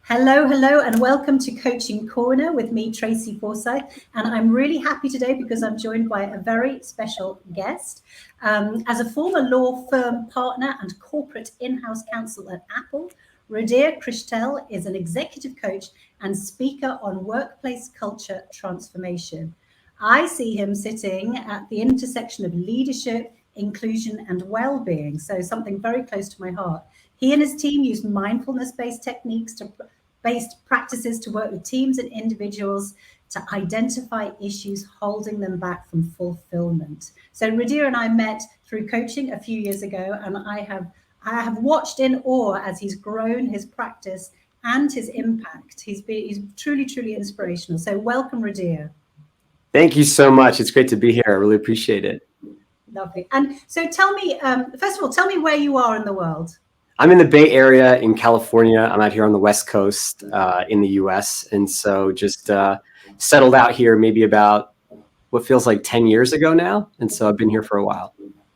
Hello, hello, and welcome to Coaching Corner with me, Tracy Forsyth. And I'm really happy today because I'm joined by a very special guest. As a former law firm partner and corporate in-house counsel at Apple, Rudhir Krishtel is an executive coach and speaker on workplace culture transformation. I see him sitting at the intersection of leadership, inclusion, and well-being, so something very close to my heart. He and his team use mindfulness-based practices to work with teams and individuals to identify issues holding them back from fulfillment. So Rudhir and I met through coaching a few years ago, and I have watched in awe as he's grown his practice and his impact. He's truly, truly inspirational. So welcome, Rudhir. Thank you so much. It's great to be here. I really appreciate it. Lovely. And so tell me, first of all, tell me where you are in the world. I'm in the Bay Area in California. I'm out here on the West Coast in the US. And so just settled out here maybe about what feels like 10 years ago now. And so I've been here for a while.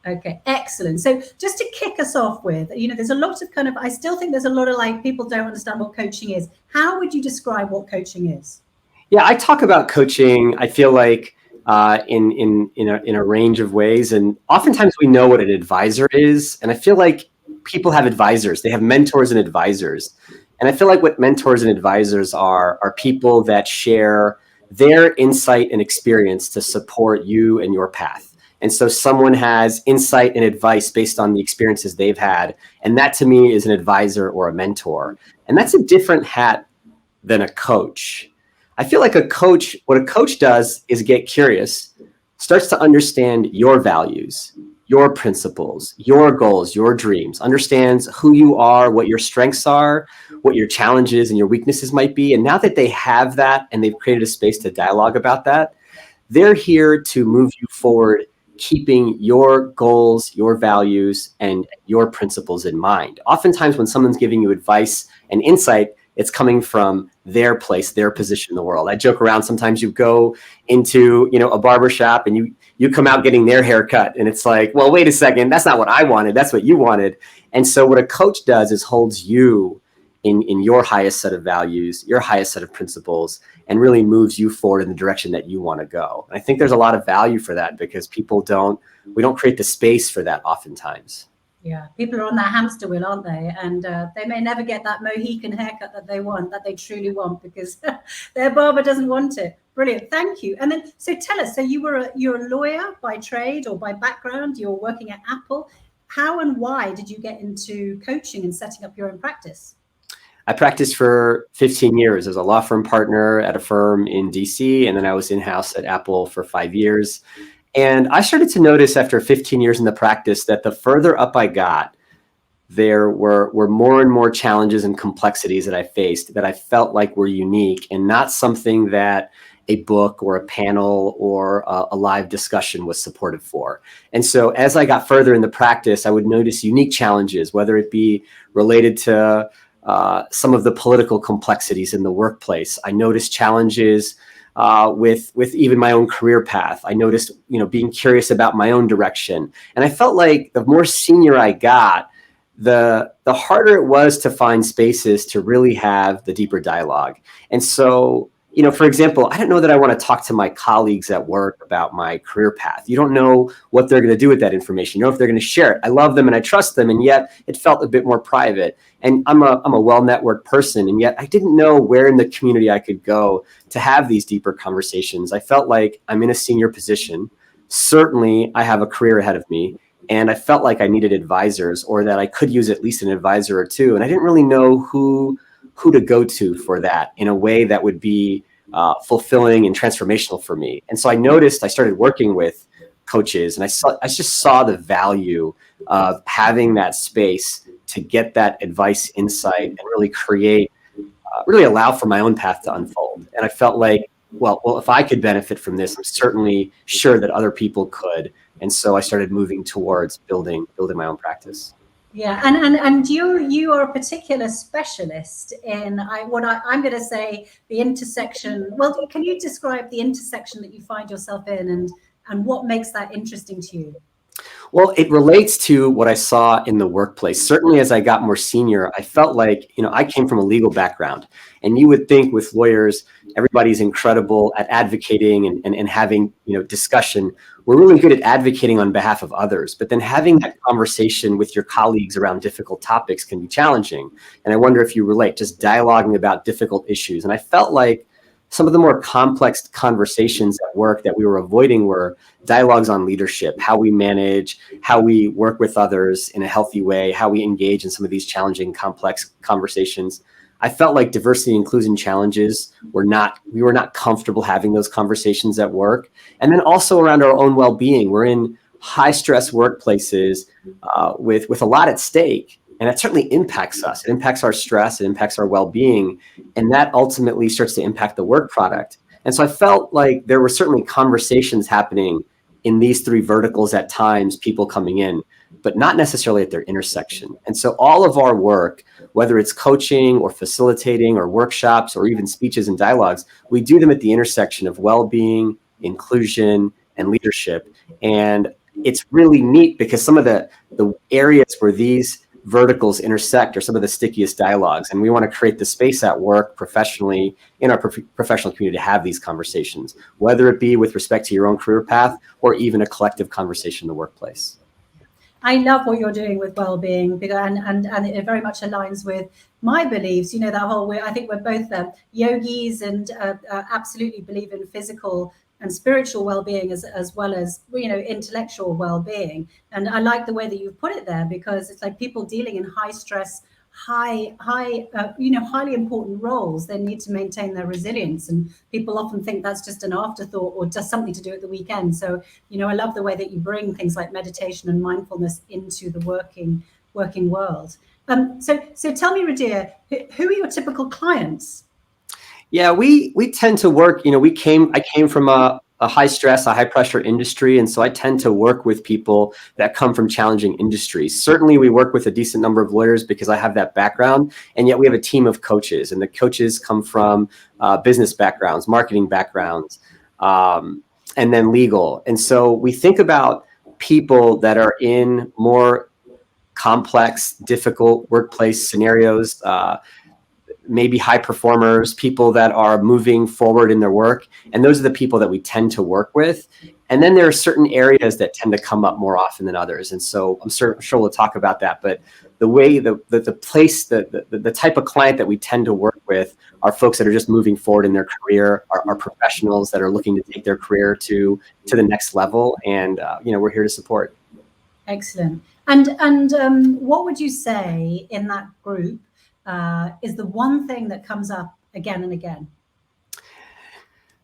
Okay, excellent. So just to kick us off with, there's a lot of I still think there's a lot of people don't understand what coaching is. How would you describe what coaching is? Yeah, I talk about coaching, I feel like in a range of ways. And oftentimes we know what an advisor is. And I feel like people have advisors. They have mentors and advisors. And I feel like what mentors and advisors are people that share their insight and experience to support you and your path. And so someone has insight and advice based on the experiences they've had. And that to me is an advisor or a mentor. And that's a different hat than a coach. I feel like what a coach does is get curious, starts to understand your values, your principles, your goals, your dreams, understands who you are, what your strengths are, what your challenges and your weaknesses might be. And now that they have that and they've created a space to dialogue about that, they're here to move you forward, keeping your goals, your values, and your principles in mind. Oftentimes when someone's giving you advice and insight, it's coming from their place, their position in the world. I joke around, sometimes you go into, a barber shop and you come out getting their haircut and it's like, well, wait a second, that's not what I wanted, that's what you wanted. And so what a coach does is holds you in your highest set of values, your highest set of principles, and really moves you forward in the direction that you want to go. And I think there's a lot of value for that because we don't create the space for that oftentimes. Yeah, people are on that hamster wheel, aren't they? And they may never get that Mohican haircut that they truly want because their barber doesn't want it. Brilliant, thank you. And then, so tell us, so you're a lawyer by trade or by background, you're working at Apple. How and why did you get into coaching and setting up your own practice? I practiced for 15 years as a law firm partner at a firm in DC, and then I was in-house at Apple for 5 years. And I started to notice after 15 years in the practice that the further up I got, there were more and more challenges and complexities that I faced that I felt like were unique and not something that a book or a panel or a live discussion was supportive for. And so as I got further in the practice, I would notice unique challenges, whether it be related to some of the political complexities in the workplace. I noticed challenges with even my own career path. I noticed, being curious about my own direction. And I felt like the more senior I got, the harder it was to find spaces to really have the deeper dialogue. And so, for example, I don't know that I want to talk to my colleagues at work about my career path. You don't know what they're going to do with that information. You know if they're going to share it. I love them and I trust them, and yet it felt a bit more private. And I'm a well-networked person, and yet I didn't know where in the community I could go to have these deeper conversations. I felt like I'm in a senior position. Certainly, I have a career ahead of me, and I felt like I needed advisors, or that I could use at least an advisor or two. And I didn't really know who to go to for that in a way that would be fulfilling and transformational for me. And so I started working with coaches, and I just saw the value of having that space to get that advice, insight, and really really allow for my own path to unfold. And I felt like, well, if I could benefit from this, I'm certainly sure that other people could. And so I started moving towards building my own practice. Yeah, and you are a particular specialist in I'm going to say the intersection. Well, can you describe the intersection that you find yourself in and what makes that interesting to you? Well, it relates to what I saw in the workplace. Certainly, as I got more senior, I felt like, I came from a legal background, and you would think with lawyers, everybody's incredible at advocating and having, discussion. We're really good at advocating on behalf of others, but then having that conversation with your colleagues around difficult topics can be challenging. And I wonder if you relate, just dialoguing about difficult issues. And I felt like some of the more complex conversations at work that we were avoiding were dialogues on leadership, how we manage, how we work with others in a healthy way, how we engage in some of these challenging, complex conversations. I felt like diversity and inclusion challenges we were not comfortable having those conversations at work. And then also around our own well-being. We're in high stress workplaces with a lot at stake. And that certainly impacts us. It impacts our stress, it impacts our well-being, and that ultimately starts to impact the work product. And so I felt like there were certainly conversations happening in these three verticals at times, people coming in, but not necessarily at their intersection. And so all of our work, whether it's coaching or facilitating or workshops or even speeches and dialogues, we do them at the intersection of well-being, inclusion, and leadership. And it's really neat because some of the areas where these verticals intersect are some of the stickiest dialogues. And we want to create the space at work professionally in our professional community to have these conversations, whether it be with respect to your own career path or even a collective conversation in the workplace. I love what you're doing with well-being, and it very much aligns with my beliefs. That whole way. I think we're both yogis and absolutely believe in physical and spiritual well-being as well as intellectual well-being. And I like the way that you've put it there, because it's like people dealing in high stress, highly important roles. They need to maintain their resilience, and people often think that's just an afterthought or just something to do at the weekend. So I love the way that you bring things like meditation and mindfulness into the working world. So tell me, Rudhir, who are your typical clients? Yeah, we tend to work, I came from a high stress, a high pressure industry. And so I tend to work with people that come from challenging industries. Certainly we work with a decent number of lawyers because I have that background. And yet we have a team of coaches, and the coaches come from business backgrounds, marketing backgrounds, and then legal. And so we think about people that are in more complex, difficult workplace scenarios, maybe high performers, people that are moving forward in their work. And those are the people that we tend to work with. And then there are certain areas that tend to come up more often than others. And so I'm sure we'll talk about that. But the way, the type of client that we tend to work with are folks that are just moving forward in their career, are professionals that are looking to take their career to the next level. And, we're here to support. Excellent. And what would you say in that group is the one thing that comes up again and again?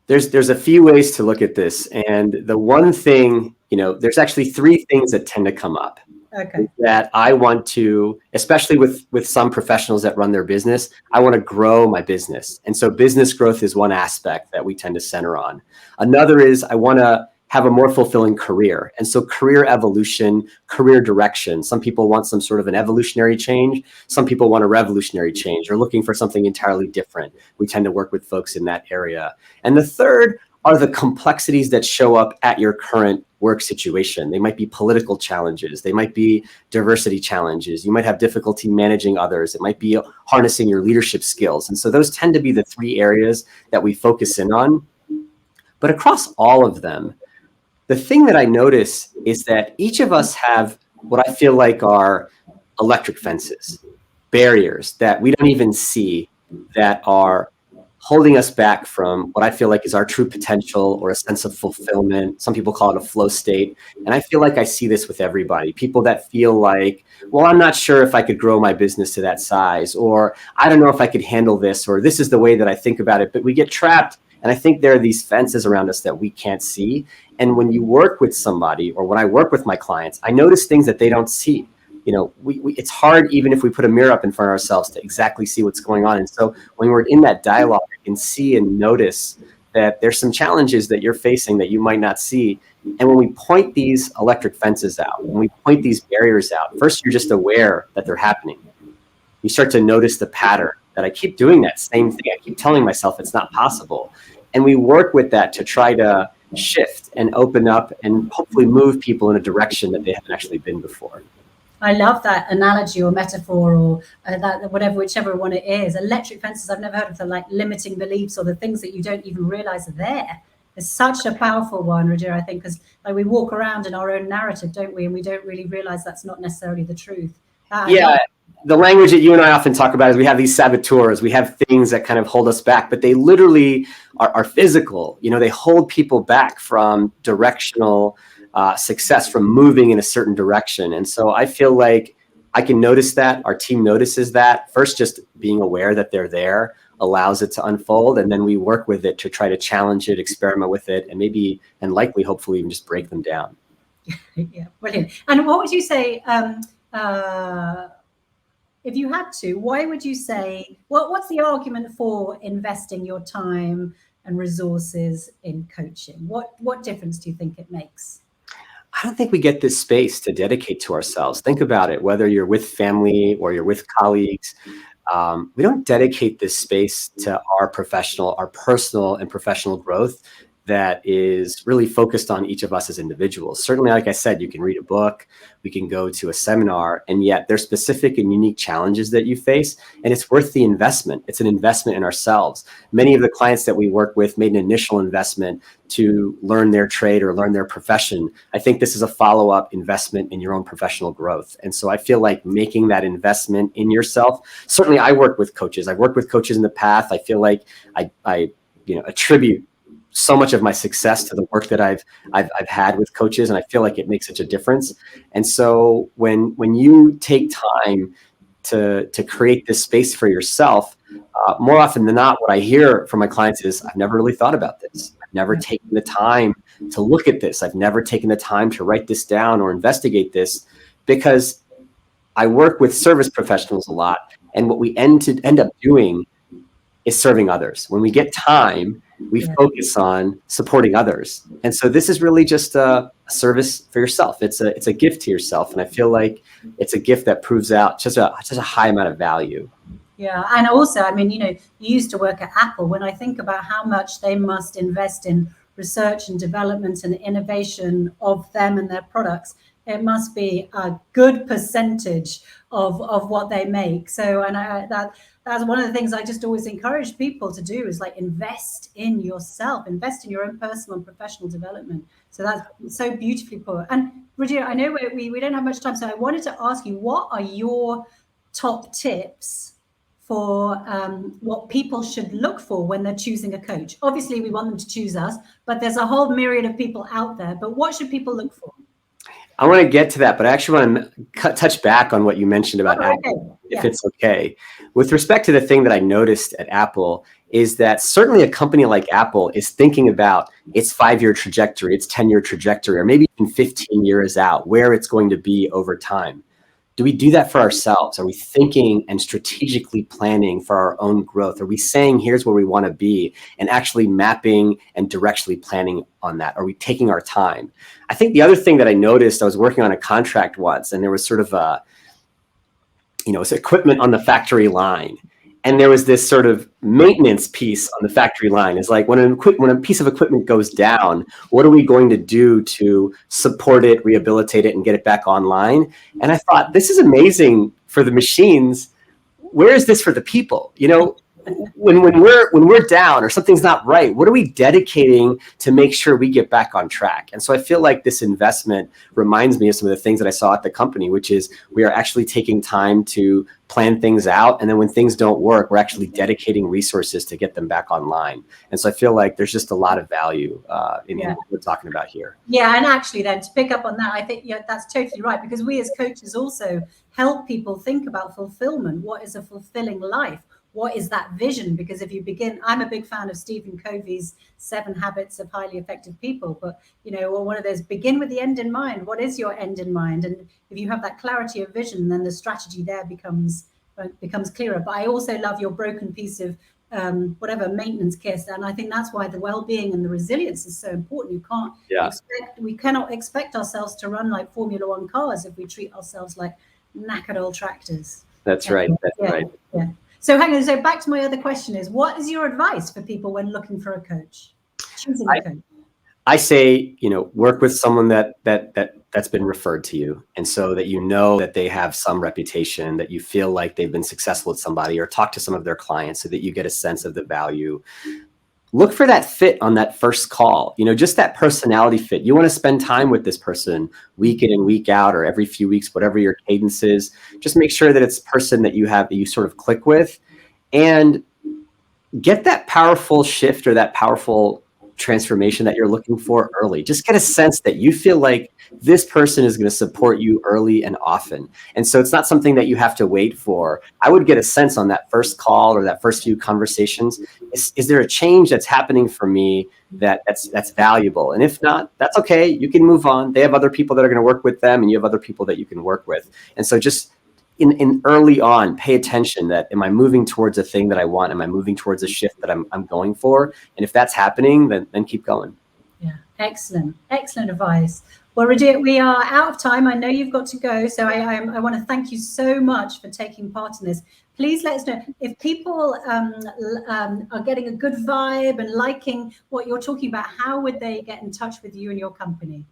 There's a few ways to look at this. And the one thing, there's actually three things that tend to come up. Okay. That I want to, especially with some professionals that run their business, I want to grow my business. And so business growth is one aspect that we tend to center on. Another is I want to have a more fulfilling career. And so career evolution, career direction. Some people want some sort of an evolutionary change. Some people want a revolutionary change or looking for something entirely different. We tend to work with folks in that area. And the third are the complexities that show up at your current work situation. They might be political challenges. They might be diversity challenges. You might have difficulty managing others. It might be harnessing your leadership skills. And so those tend to be the three areas that we focus in on. But across all of them, the thing that I notice is that each of us have what I feel like are electric fences, barriers that we don't even see, that are holding us back from what I feel like is our true potential or a sense of fulfillment. Some people call it a flow state. And I feel like I see this with everybody. People that feel like, well, I'm not sure if I could grow my business to that size, or I don't know if I could handle this, or this is the way that I think about it. But we get trapped. And I think there are these fences around us that we can't see. And when you work with somebody, or when I work with my clients, I notice things that they don't see. It's hard, even if we put a mirror up in front of ourselves, to exactly see what's going on. And so when we're in that dialogue, you can see and notice that there's some challenges that you're facing that you might not see. And when we point these electric fences out, when we point these barriers out, first you're just aware that they're happening. You start to notice the pattern that I keep doing that same thing. I keep telling myself it's not possible. And we work with that to try to shift and open up and hopefully move people in a direction that they haven't actually been before. I love that analogy or metaphor or that whichever one it is. Electric fences, I've never heard of the like limiting beliefs or the things that you don't even realize are there. It's such a powerful one, Rudhir, I think, because like we walk around in our own narrative, don't we? And we don't really realize that's not necessarily the truth. Yeah. The language that you and I often talk about is we have these saboteurs, we have things that kind of hold us back, but they literally are physical. You know, they hold people back from directional success, from moving in a certain direction. And so I feel like I can notice that, our team notices that. First, just being aware that they're there allows it to unfold. And then we work with it to try to challenge it, experiment with it, and maybe, and likely, hopefully even just break them down. Yeah, brilliant. And what would you say, if you had to, why would you say, what's the argument for investing your time and resources in coaching? What difference do you think it makes? I don't think we get this space to dedicate to ourselves. Think about it, whether you're with family or you're with colleagues, we don't dedicate this space to our personal and professional growth that is really focused on each of us as individuals. Certainly, like I said, you can read a book, we can go to a seminar, and yet there's specific and unique challenges that you face, and it's worth the investment. It's an investment in ourselves. Many of the clients that we work with made an initial investment to learn their trade or learn their profession. I think this is a follow-up investment in your own professional growth. And so I feel like making that investment in yourself, certainly I work with coaches. I've worked with coaches in the past. I feel like I attribute so much of my success to the work that I've had with coaches, and I feel like it makes such a difference. And so when you take time to create this space for yourself, more often than not, what I hear from my clients is, I've never really thought about this. I've never taken the time to look at this. I've never taken the time to write this down or investigate this, because I work with service professionals a lot, and what we end up doing is serving others. When we get time, we focus on supporting others. And so this is really just a service for yourself. It's a gift to yourself. And I feel like it's a gift that proves out just a high amount of value. Yeah. And also, I mean, you used to work at Apple. When I think about how much they must invest in research and development and innovation of them and their products, it must be a good percentage of what they make. So, and that's one of the things I just always encourage people to do, is like invest in yourself, invest in your own personal and professional development. So that's so beautifully put. And Rudhir, I know we don't have much time, so I wanted to ask you, what are your top tips for what people should look for when they're choosing a coach? Obviously, we want them to choose us, but there's a whole myriad of people out there. But what should people look for? I want to get to that, but I actually want to touch back on what you mentioned about Apple, if it's okay. With respect to the thing that I noticed at Apple is that certainly a company like Apple is thinking about its 5-year trajectory, its 10-year trajectory, or maybe even 15 years out, where it's going to be over time. Do we do that for ourselves? Are we thinking and strategically planning for our own growth? Are we saying, here's where we want to be, and actually mapping and directionally planning on that? Are we taking our time? I think the other thing that I noticed, I was working on a contract once, and there was sort of it's equipment on the factory line. And there was this sort of maintenance piece on the factory line. It's like when a piece of equipment goes down, what are we going to do to support it, rehabilitate it, and get it back online? And I thought, this is amazing for the machines. Where is this for the people? When we're down or something's not right, what are we dedicating to make sure we get back on track? And so I feel like this investment reminds me of some of the things that I saw at the company, which is we are actually taking time to plan things out. And then when things don't work, we're actually dedicating resources to get them back online. And so I feel like there's just a lot of value in what we're talking about here. Yeah. And actually then to pick up on that, I think that's totally right, because we as coaches also help people think about fulfillment. What is a fulfilling life? What is that vision? Because if you begin, I'm a big fan of Stephen Covey's 7 Habits of Highly Effective People, but one of those, begin with the end in mind. What is your end in mind? And if you have that clarity of vision, then the strategy there becomes clearer. But I also love your broken piece of maintenance kit, and I think that's why the well-being and the resilience is so important. We cannot expect ourselves to run like Formula One cars if we treat ourselves like knackered old tractors. That's right. Right. Yeah. So hang on. So back to my other question is, what is your advice for people when looking for a coach, choosing a coach? I say, work with someone that's been referred to you. And so that you know that they have some reputation, that you feel like they've been successful with somebody, or talk to some of their clients so that you get a sense of the value. Look for that fit on that first call, just that personality fit. You want to spend time with this person week in and week out, or every few weeks, whatever your cadence is. Just make sure that it's a person that you sort of click with, and get that powerful shift or that powerful transformation that you're looking for early. Just get a sense that you feel like this person is going to support you early and often. And so it's not something that you have to wait for. I would get a sense on that first call or that first few conversations. Is there a change that's happening for me that's valuable? And if not, that's okay. You can move on. They have other people that are going to work with them, and you have other people that you can work with. And so just in early on, pay attention that, am I moving towards a thing that I want? Am I moving towards a shift that I'm going for? And if that's happening, then keep going. Yeah, excellent advice. Well, Rudhir, we are out of time. I know you've got to go, so I want to thank you so much for taking part in this. Please let us know if people are getting a good vibe and liking what you're talking about. How would they get in touch with you and your company?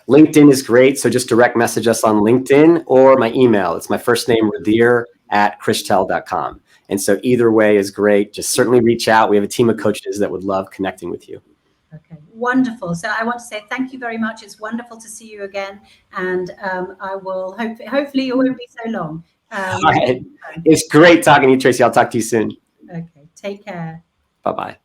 LinkedIn is great. So just direct message us on LinkedIn, or my email. It's my first name, Rudhir@krishtel.com. And so either way is great. Just certainly reach out. We have a team of coaches that would love connecting with you. Okay, wonderful. So I want to say thank you very much. It's wonderful to see you again. And I will hopefully it won't be so long. All right. It's great talking to you, Tracy. I'll talk to you soon. Okay, take care. Bye-bye.